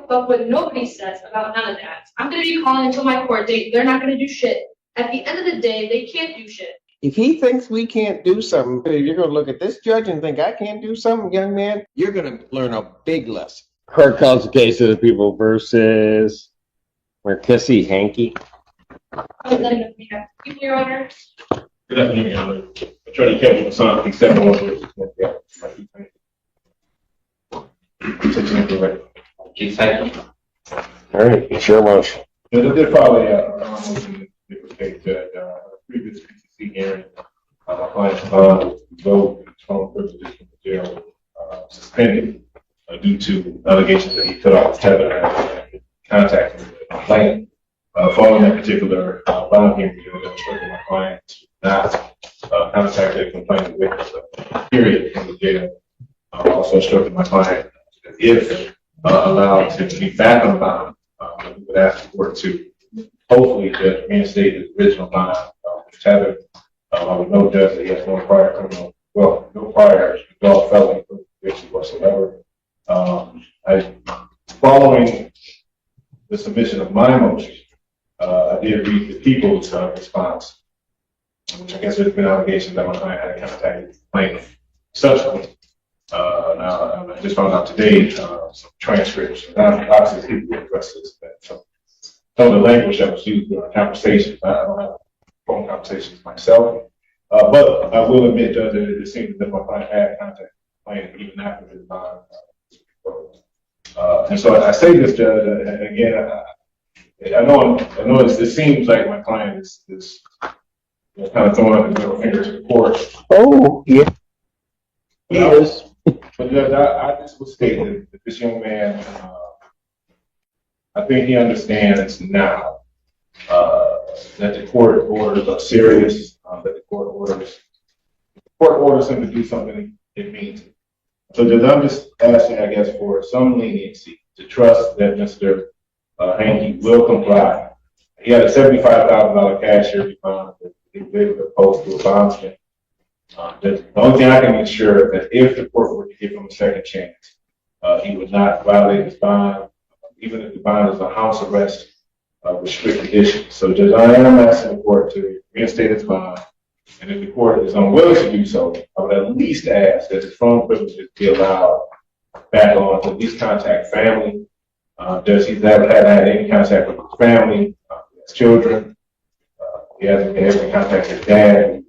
But what nobody says about none of that, I'm going to be calling until my court date. They're not going to do shit. At the end of the day, they can't do shit. If he thinks we can't do something, you're going to look at this judge and think I can't do something, young man, you're going to learn a big lesson. Court calls the case of the people versus Marquesi Hankey. People, Your Honor. Good afternoon, Your Honor. Attorney Kevin Masson, except one. Chief Hankey. All right, it's your motion. I did file a motion to take the previous PCC hearing. My client's bond was revoked, his phone privileges from the jail suspended due to allegations that he cut off his tether and contacted the complainant. Following that particular bond hearing, I instructed my client to not contact the complainant witness period in the jail. I also instructed my client that if allowed to be back on bond, we would ask the court to hopefully just reinstate his original bond with tether. I would note that he has no prior criminal, no prior adult felony conviction whatsoever. Following the submission of my motion, I did read the people's response, which I guess there's been allegations that my client had contacted the plaintiff subsequently. Now, I just found out today some transcripts. Now, obviously, people address this. Some of the language that was used during conversations, I don't have phone conversations myself, but I will admit that it seems that my client had contacted the plaintiff even after his bond. And so I say this, Judge, and again, I know it seems like my client is kind of throwing up his middle finger to the court. Oh, yeah. He is. But Judge, I just would state that this young man, I think he understands now that the court orders are serious, that the court orders him to do something, it means it. So Judge, I'm just asking, I guess, for some leniency to trust that Mr. Hankey will comply. He had a $75,000 cashier bond that he was able to post to a bondsman. The only thing I can ensure that if the court were to give him a second chance, he would not violate his bond, even if the bond is a house arrest with strict conditions. So, Judge, I am asking the court to reinstate his bond, and if the court is unwilling to do so, I would at least ask that his phone privileges be allowed back on to at least contact family. Does he never had any contact with his family, his children? He hasn't been able to contact his dad.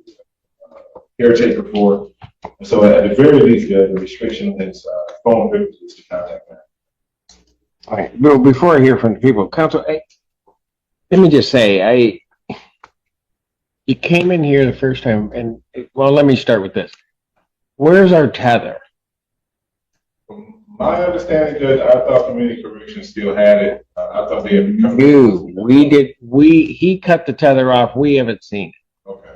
Caretaker for. And so at the very least, the restriction on his phone privileges to contact them. All right. Well, before I hear from the people, counsel, let me just say, you came in here the first time, and well, let me start with this. Where's our tether? From my understanding, Judge, I thought community corrections still had it. I thought they had become. He cut the tether off. We haven't seen it. Okay.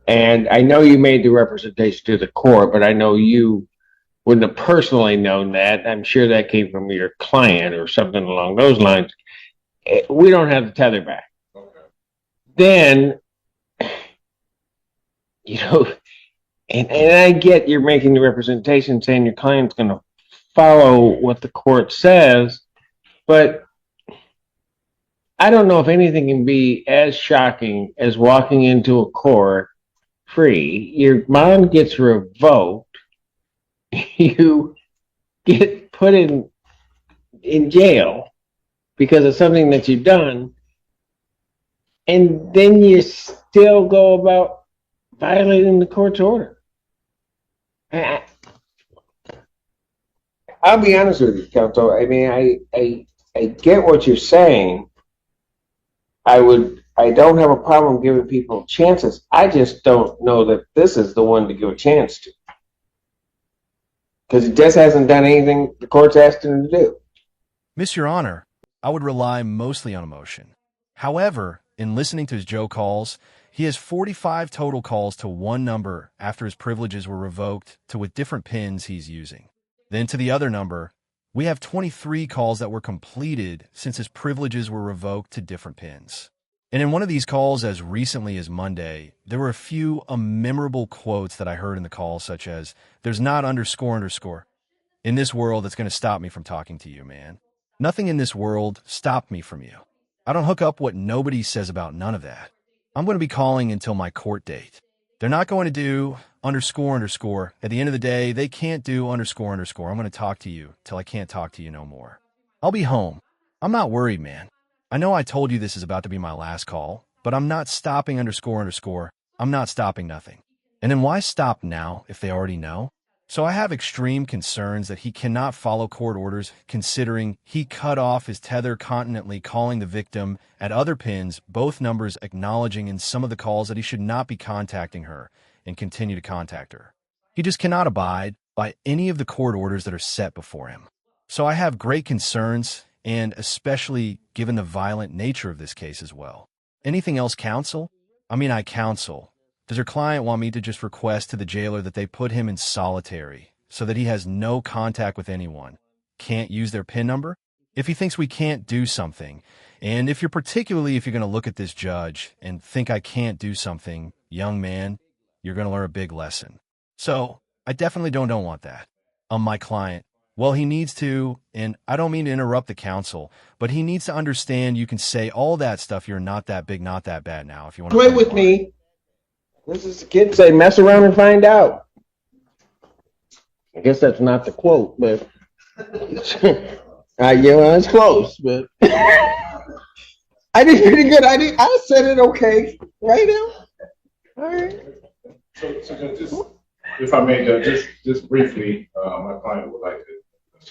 And I know you made the representation to the court, but I know you wouldn't have personally known that. I'm sure that came from your client or something along those lines. We don't have the tether back. Okay. Then, and I get you're making the representation saying your client's going to follow what the court says, but I don't know if anything can be as shocking as walking into a court free. Your bond gets revoked. You get put in jail because of something that you've done, and then you still go about violating the court's order. I'll be honest with you, counsel. I mean, I get what you're saying. I don't have a problem giving people chances. I just don't know that this is the one to give a chance to. Because he just hasn't done anything the court's asked him to do. Miss Your Honor, I would rely mostly on emotion. However, in listening to his Joe calls, he has 45 total calls to one number after his privileges were revoked to with different pins he's using. Then to the other number, we have 23 calls that were completed since his privileges were revoked to different pins. And in one of these calls as recently as Monday, there were a few memorable quotes that I heard in the call, such as, "There's not underscore in this world that's going to stop me from talking to you, man." Nothing in this world stopped me from you. I don't hook up what nobody says about none of that. I'm going to be calling until my court date. They're not going to do __. At the end of the day, they can't do __. I'm going to talk to you till I can't talk to you no more. I'll be home. I'm not worried, man. I know I told you this is about to be my last call, but I'm not stopping __. I'm not stopping nothing. And then why stop now if they already know? So I have extreme concerns that he cannot follow court orders, considering he cut off his tether continentally, calling the victim at other pins, both numbers acknowledging in some of the calls that he should not be contacting her and continue to contact her. He just cannot abide by any of the court orders that are set before him. So I have great concerns, and especially given the violent nature of this case as well. Anything else, counsel? I counsel. Does your client want me to just request to the jailer that they put him in solitary so that he has no contact with anyone, can't use their PIN number? If he thinks we can't do something, and if you're going to look at this judge and think I can't do something, young man, you're going to learn a big lesson. So I definitely don't want that. My client, well, he needs to, and I don't mean to interrupt the counsel, but he needs to understand you can say all that stuff. You're not that big, not that bad now. If you want to Play with me. This is the kids say, mess around and find out. I guess that's not the quote, but it's close. But I did pretty good. I said it okay, right now. All right. So just, if I may, just briefly, my client would like to.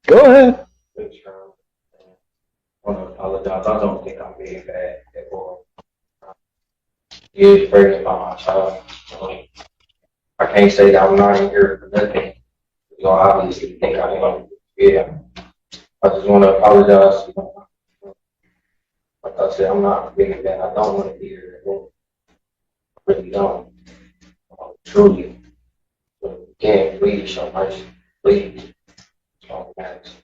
Go ahead. I want to apologize. I don't think I'm being bad at all. It's very about myself. I can't say that I'm not in here for nothing. You obviously think I am. Yeah. I just want to apologize. Like I said, I'm not being bad. I don't want to be here at all. I really don't. Truly. So, again, please show mercy. Please. So, thanks.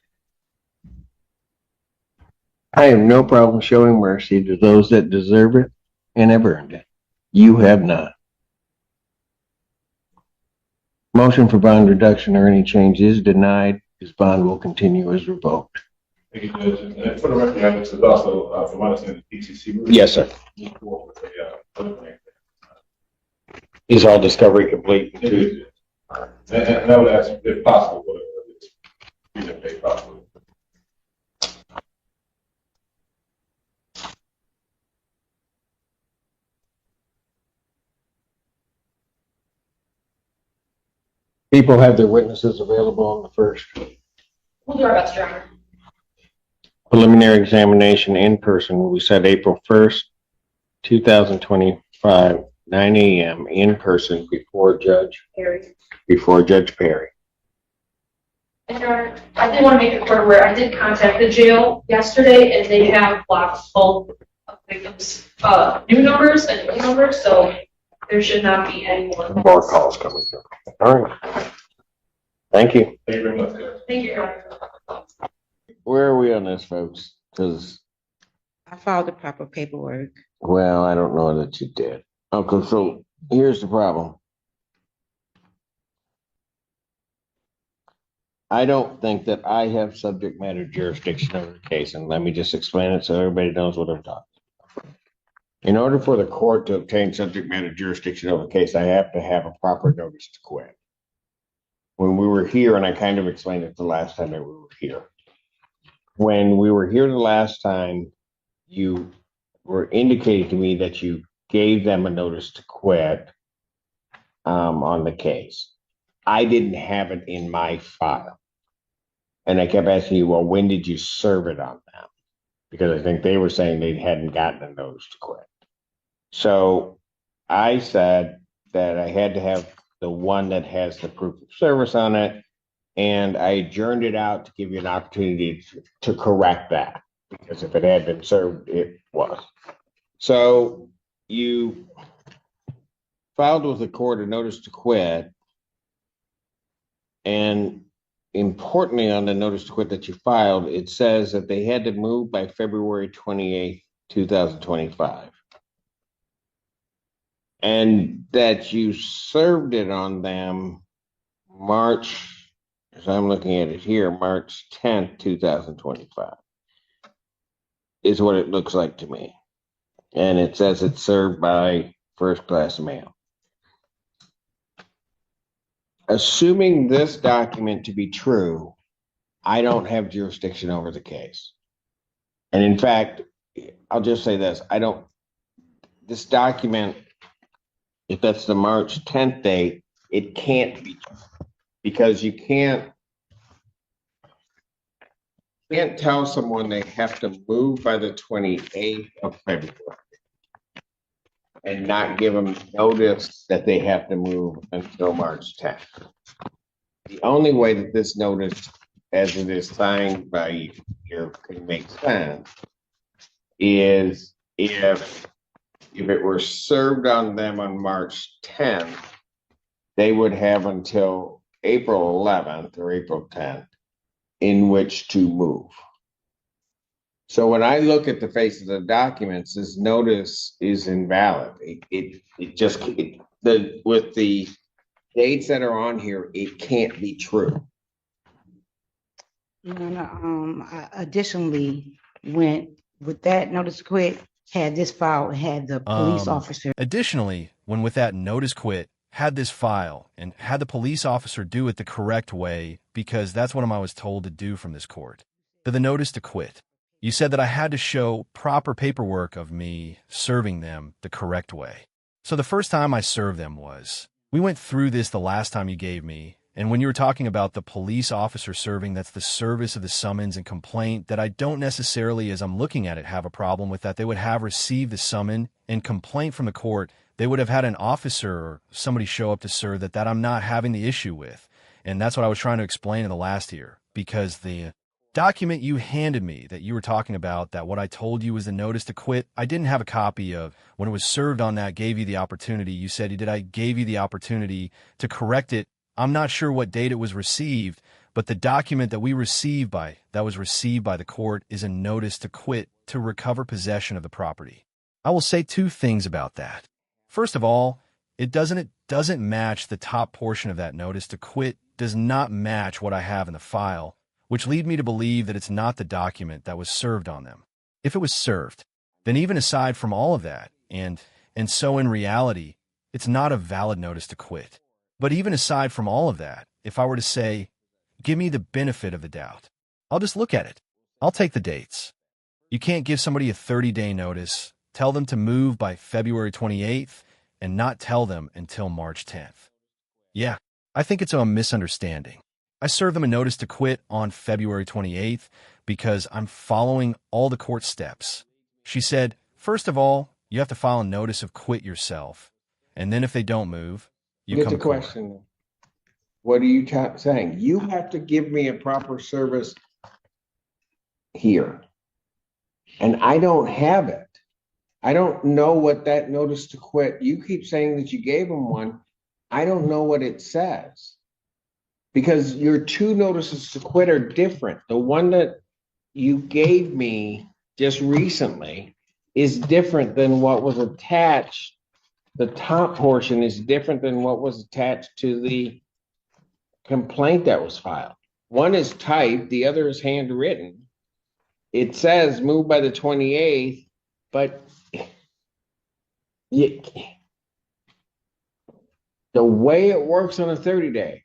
I have no problem showing mercy to those that deserve it and have earned it. You have not. Motion for bond reduction or any change is denied. His bond will continue as revoked. Thank you, Judge. And for the record, this is also, from my understanding, the PTC. Yes, sir. Is all discovery complete? And I would ask if possible, what if possible. People have their witnesses available on the first We'll do our best, Your Honor. preliminary examination in person will be set April 1st, 2025, 9 a.m. in person before Judge Perry. And Your Honor, I did want to make it clear where I did contact the jail yesterday, and they have blocked both of victims' new numbers and old numbers, so there should not be any more. More calls coming through. All right. Thank you. Thank you very much, Judge. Thank you, Your Honor. Where are we on this, folks? Because, I filed the proper paperwork. well, I don't know that you did. Okay, so here's the problem. I don't think that I have subject matter jurisdiction over the case, and let me just explain it so everybody knows what I'm talking about. In order for the court to obtain subject matter jurisdiction over the case, I have to have a proper notice to quit. When we were here, and I kind of explained it the last time that we were here. When we were here the last time, you were indicating to me that you gave them a notice to quit on the case. I didn't have it in my file. And I kept asking you, well, when did you serve it on them? Because I think they were saying they hadn't gotten a notice to quit. So I said that I had to have the one that has the proof of service on it, and I adjourned it out to give you an opportunity to correct that, because if it had been served, it was. So you filed with the court a notice to quit, and importantly on the notice to quit that you filed, it says that they had to move by February 28th, 2025. And that you served it on them March as I'm looking at it here, March 10th, 2025, is what it looks like to me. And it says it's served by first class mail. Assuming this document to be true, I don't have jurisdiction over the case. And in fact, I'll just say this, this document, if that's the March 10th date, it can't be true. Because you can't tell someone they have to move by the 28th of February and not give them notice that they have to move until March 10th. The only way that this notice, as it is signed by you, can make sense is if it were served on them on March 10th, they would have until April 11th or April 10th in which to move. So when I look at the face of the documents, this notice is invalid. With the dates that are on here, it can't be true. Additionally, when with that notice to quit, had this file, had the police officer. Additionally, when with that notice quit, had this file and had the police officer do it the correct way, because that's what I was told to do from this court. To the notice to quit, you said that I had to show proper paperwork of me serving them the correct way. So the first time I served them we went through this the last time you gave me, and when you were talking about the police officer serving, that's the service of the summons and complaint, that I don't necessarily, as I'm looking at it, have a problem with that. They would have received the summon and complaint from the court. They would have had an officer or somebody show up to serve that I'm not having the issue with. And that's what I was trying to explain in the last year, because the document you handed me that you were talking about, that what I told you was the notice to quit, I didn't have a copy of. When it was served on that, gave you the opportunity. You said, I gave you the opportunity to correct it. I'm not sure what date it was received, but the document that was received by the court is a notice to quit to recover possession of the property. I will say two things about that. First of all, it doesn't match. The top portion of that notice to quit does not match what I have in the file, which lead me to believe that it's not the document that was served on them. If it was served, then even aside from all of that, and so in reality, it's not a valid notice to quit. But even aside from all of that, if I were to say, give me the benefit of the doubt, I'll just look at it. I'll take the dates. You can't give somebody a 30-day notice, tell them to move by February 28th, and not tell them until March 10th. Yeah, I think it's a misunderstanding. I served them a notice to quit on February 28th because I'm following all the court steps. She said, first of all, you have to file a notice of quit yourself. And then if they don't move, you Get come the to court. question. What are you saying? You have to give me a proper service here. And I don't have it. I don't know what that notice to quit. You keep saying that you gave them one. I don't know what it says. Because your two notices to quit are different. The one that you gave me just recently is different than what was attached. The top portion is different than what was attached to the complaint that was filed. One is typed, the other is handwritten. It says move by the 28th, but the way it works on a 30-day,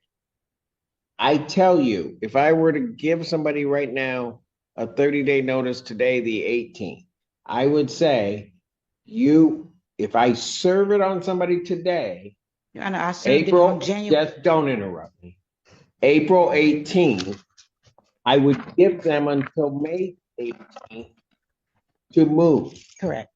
I tell you, if I were to give somebody right now a 30-day notice today, the 18th, I would say, if I serve it on somebody today, Your Honor, I served it April, on January. just don't interrupt me. April 18th, I would give them until May 18th to move. Correct.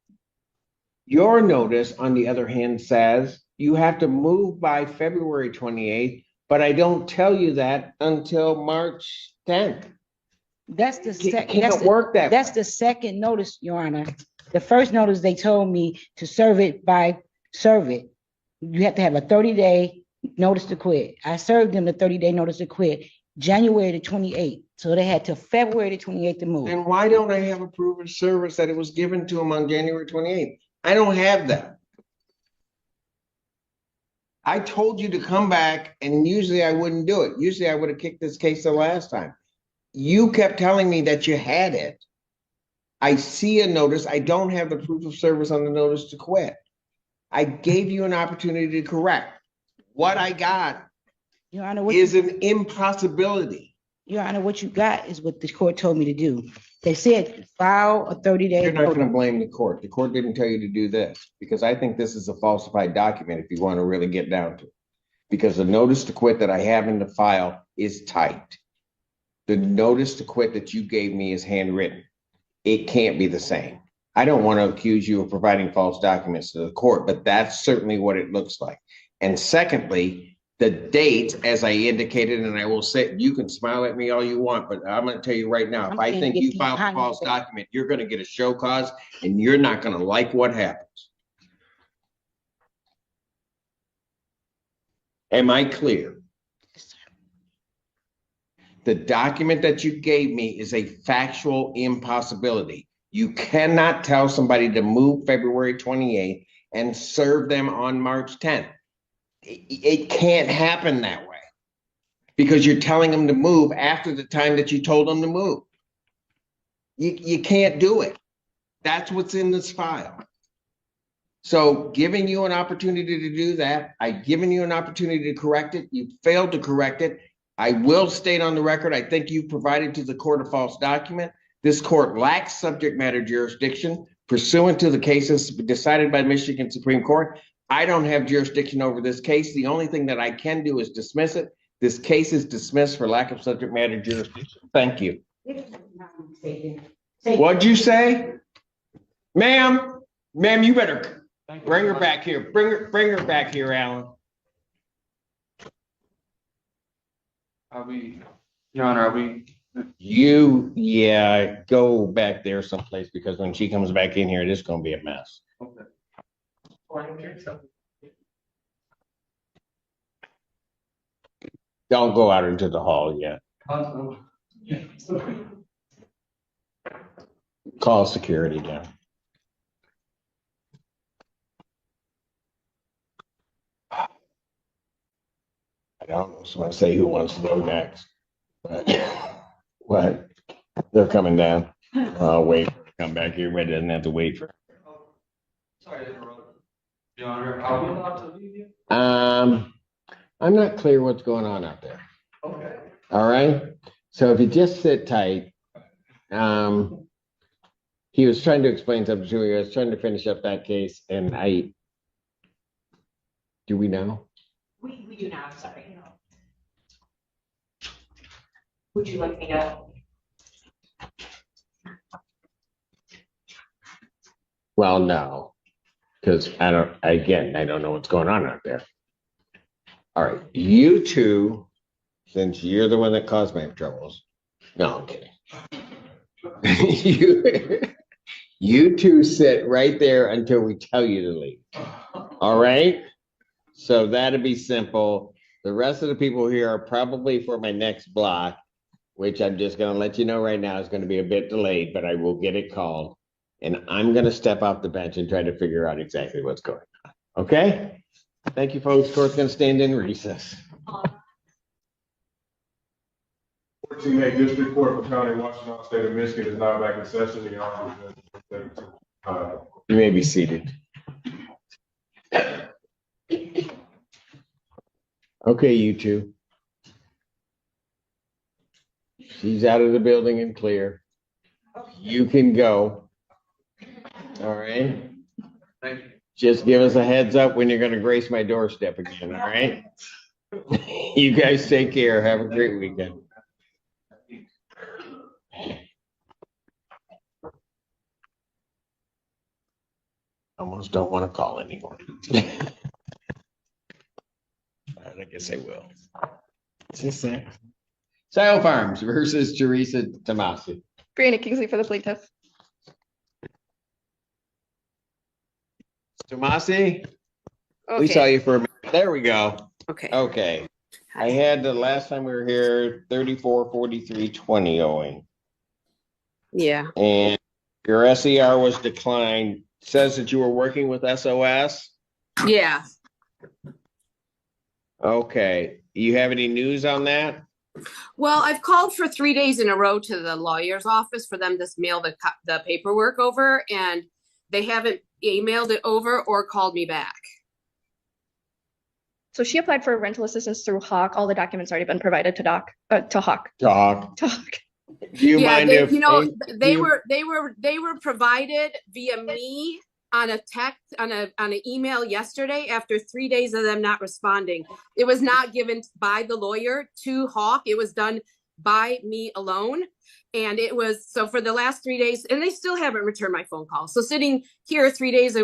Your notice, on the other hand, says you have to move by February 28th, but I don't tell you that until March 10th. That's the Can't work that That's way. the second notice, Your Honor. The first notice, they told me to serve it. You have to have a 30-day notice to quit. I served them the 30-day notice to quit January the 28th. So they had till February the 28th to move. Then why don't I have a proof of service that it was given to them on January 28th? I don't have that. I told you to come back, and usually I wouldn't do it. Usually I would have kicked this case the last time. You kept telling me that you had it. I see a notice. I don't have the proof of service on the notice to quit. I gave you an opportunity to correct. What I got Your Honor, what is an impossibility. Your Honor, what you got is what the court told me to do. They said file a 30-day. You're not going to blame the court. The court didn't tell you to do this, because I think this is a falsified document if you want to really get down to it. Because the notice to quit that I have in the file is typed. The notice to quit that you gave me is handwritten. It can't be the same. I don't want to accuse you of providing false documents to the court, but that's certainly what it looks like. And secondly, the date, as I indicated, and I will say, you can smile at me all you want, but I'm going to tell you right now, if I think you filed a false document, you're going to get a show cause, and you're not going to like what happens. Am I clear? The document that you gave me is a factual impossibility. You cannot tell somebody to move February 28th and serve them on March 10th. It can't happen that way, because you're telling them to move after the time that you told them to move. You can't do it. That's what's in this file. So giving you an opportunity to do that, I've given you an opportunity to correct it. You failed to correct it. I will state on the record, I think you provided to the court a false document. This court lacks subject matter jurisdiction pursuant to the cases decided by the Michigan Supreme Court. I don't have jurisdiction over this case. The only thing that I can do is dismiss it. This case is dismissed for lack of subject matter jurisdiction. Thank you. What'd you say? Ma'am, you better bring her back here. Bring her back here, Alan. Your Honor, Yeah, go back there someplace, because when she comes back in here, it is going to be a mess. okay. Don't go out into the hall yet. Call security down. I don't want to say who wants to go next, but what? They're coming down. I'll wait for her to come back here. Everybody doesn't have to wait for. Sorry to interrupt. Your Honor, are we allowed to leave you? I'm not clear what's going on out there. Okay. All right. So if you just sit tight, he was trying to explain something to me. I was trying to finish up that case, and do we know? We do now, sorry. Would you like me to? Well, no, because I don't know what's going on out there. All right, you two, since you're the one that caused my troubles. No, I'm kidding. You two sit right there until we tell you to leave. All right? So that'd be simple. The rest of the people here are probably for my next block, which I'm just going to let you know right now is going to be a bit delayed, but I will get it called. And I'm going to step off the bench and try to figure out exactly what's going on. Okay? Thank you, folks. Court's going to stand in recess. 14A District Court for County of Washington, State of Michigan is now back in session. The Honorable Judge. You may be seated. Okay, you two. She's out of the building and clear. You can go. All right. Thank you. Just give us a heads up when you're going to grace my doorstep again. All right. You guys take care. Have a great weekend. Almost don't want to call anymore. I guess I will. Just that. Sile Farms versus Teresa Tomasi. Brianna Kingsley for the plaintiff. Tomasi, we saw you for a minute. There we go. Okay. Okay. I had the last time we were here 344320 owing. Yeah. And your SER was declined. Says that you were working with SOS. Yeah. Okay. You have any news on that? Well, I've called for 3 days in a row to the lawyer's office for them to mail the paperwork over, and they haven't emailed it over or called me back. So she applied for rental assistance through Hawk. All the documents already been provided to Hawk. Talk. To Hawk. Do you Yeah, mind they, if you know, do they you- were provided via me on a text, on an email yesterday after 3 days of them not responding. It was not given by the lawyer to Hawk. It was done by me alone. And it was, so for the last 3 days, and they still haven't returned my phone call. So sitting here 3 days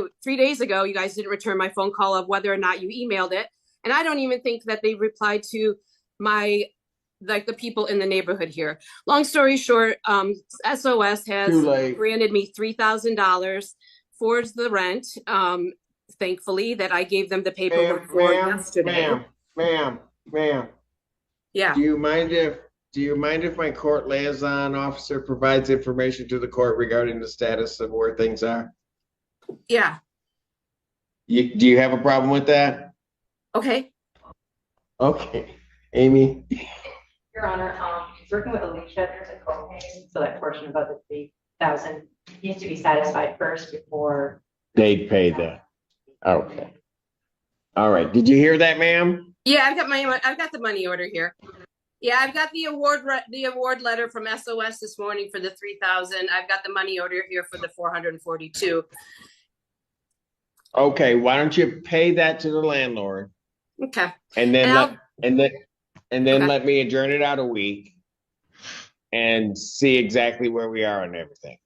ago, you guys didn't return my phone call of whether or not you emailed it. And I don't even think that they replied to the people in the neighborhood here. Long story short, SOS has Too late. granted me $3,000 for the rent. Thankfully that I gave them the paperwork for yesterday. Ma'am. Yeah. Do you mind if my court liaison officer provides information to the court regarding the status of where things are? Yeah. Do you have a problem with that? Okay. Okay. Amy? Your Honor, working with Alicia, there's a co-payment, so that portion above the 3,000 needs to be satisfied first before. They pay that. Okay. All right. Did you hear that, ma'am? Yeah, I've got the money order here. Yeah, I've got the award letter from SOS this morning for the 3,000. I've got the money order here for the 442. Okay, why don't you pay that to the landlord Okay. and then Okay. let me adjourn it out a week and see exactly where we are on everything.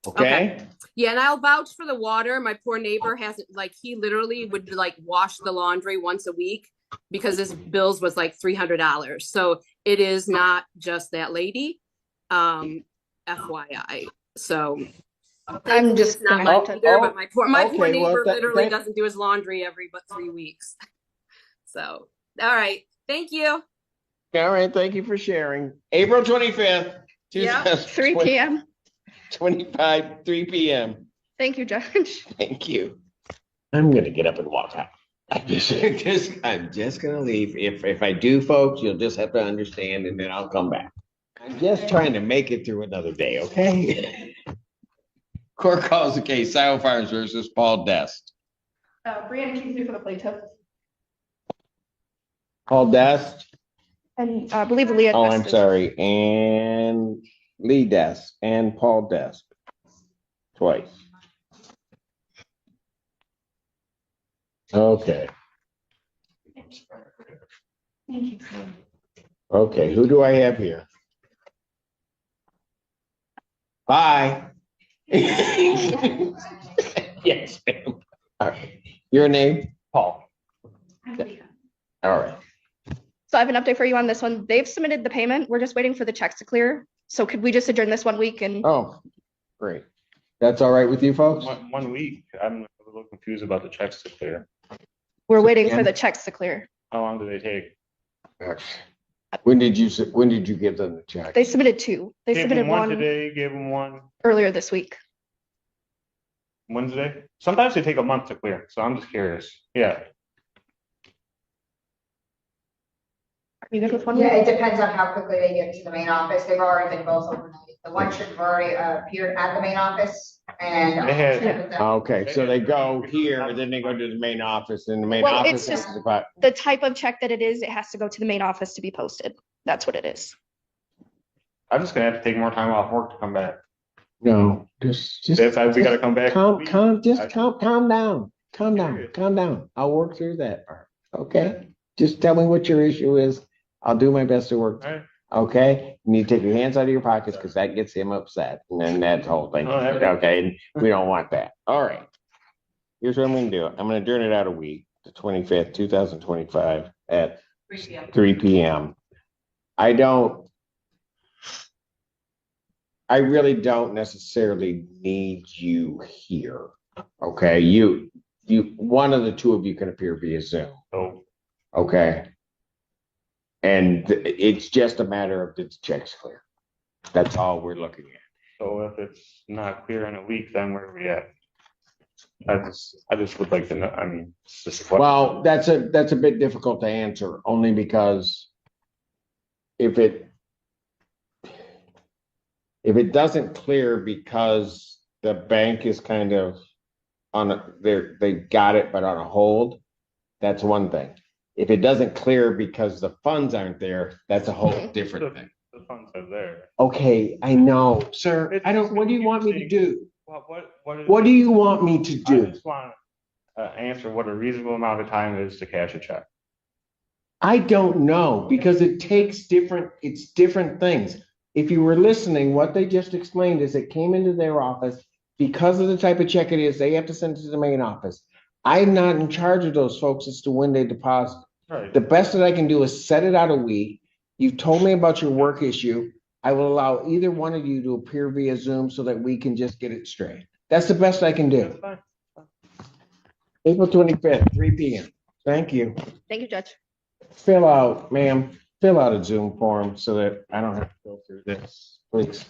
Okay? Yeah, and I'll vouch for the water. My poor neighbor hasn't, he literally would wash the laundry once a week because his bills was $300. So it is not just that lady. FYI. So I'm just not gonna mine Oh, either, oh, but my poor okay, well, neighbor literally thank- doesn't do his laundry every 3 weeks. So, all right. Thank you. All right, thank you for sharing. April 25th, Yeah, 3 p.m. 25, 3 p.m. Thank you, Judge. Thank you. I'm gonna get up and walk out. I'm just gonna leave. If I do, folks, you'll just have to understand, and then I'll come back. I'm just trying to make it through another day, okay? Court calls the case, Backfires versus Paul Dest. Brianna Kingsley for the plaintiff. Paul Dest? And I believe Leah. Oh, I'm sorry, and Lee Dest and Paul Dest. Twice. Okay. Okay, who do I have here? Bye. Yes, ma'am. All right. Your name? Paul. All right. So I have an update for you on this one. They've submitted the payment. We're just waiting for the checks to clear. So could we just adjourn this 1 week and Oh, great. That's all right with you folks? 1 week. I'm a little confused about the checks to clear. we're waiting for the checks to clear? How long do they take? When did you give them the check? They submitted 2. They Gave submitted them one one today, gave them one earlier this week. Wednesday. Sometimes they take a month to clear, so I'm just curious. Yeah. Are you good with 1 Yeah, week? it depends on how quickly they get to the main office. They've already been both overnight. The one should have already appeared at the main office and. They had- check with them. Okay, so they go here, then they go to the main office, and the main Well, office it's just- is about. The type of check that it is, it has to go to the main office to be posted. That's what it is. I'm just gonna have to take more time off work to come back. No, just. If we gotta come back. Calm down. Calm down. I'll work through that part. Okay? Just tell me what your issue is. I'll do my best to work. All right. Okay? You need to take your hands out of your pockets because that gets him upset. And then that whole thing. Oh, everything. Okay? And we don't want that. All right. Here's what I'm gonna do. I'm gonna adjourn it out a week, the 25th, 2025 at 3 p.m. I really don't necessarily need you here. Okay, one of the two of you can appear via Zoom. So Okay. And it's just a matter of the checks clear. That's all we're looking at. if it's not clear in a week, then where are we at? I just would like to know, I mean, it's just a question. Well, that's a bit difficult to answer, only because if it doesn't clear because the bank is kind of on a, they got it, but on a hold, that's one thing. If it doesn't clear because the funds aren't there, that's a whole different thing. The funds are there. Okay, I know, sir. I don't, what do you want me to do? What do you want me to I do? just want to answer what a reasonable amount of time is to cash a check. I don't know, because it takes it's different things. If you were listening, what they just explained is it came into their office because of the type of check it is, they have to send it to the main office. I'm not in charge of those folks as to when they deposit. Right. The best that I can do is set it out a week. You've told me about your work issue. I will allow either one of you to appear via Zoom so that we can just get it straight. That's the best I can do. Fine. April 25th, 3 p.m. Thank you. Thank you, Judge. Fill out a Zoom form so that I don't have to go through this, please.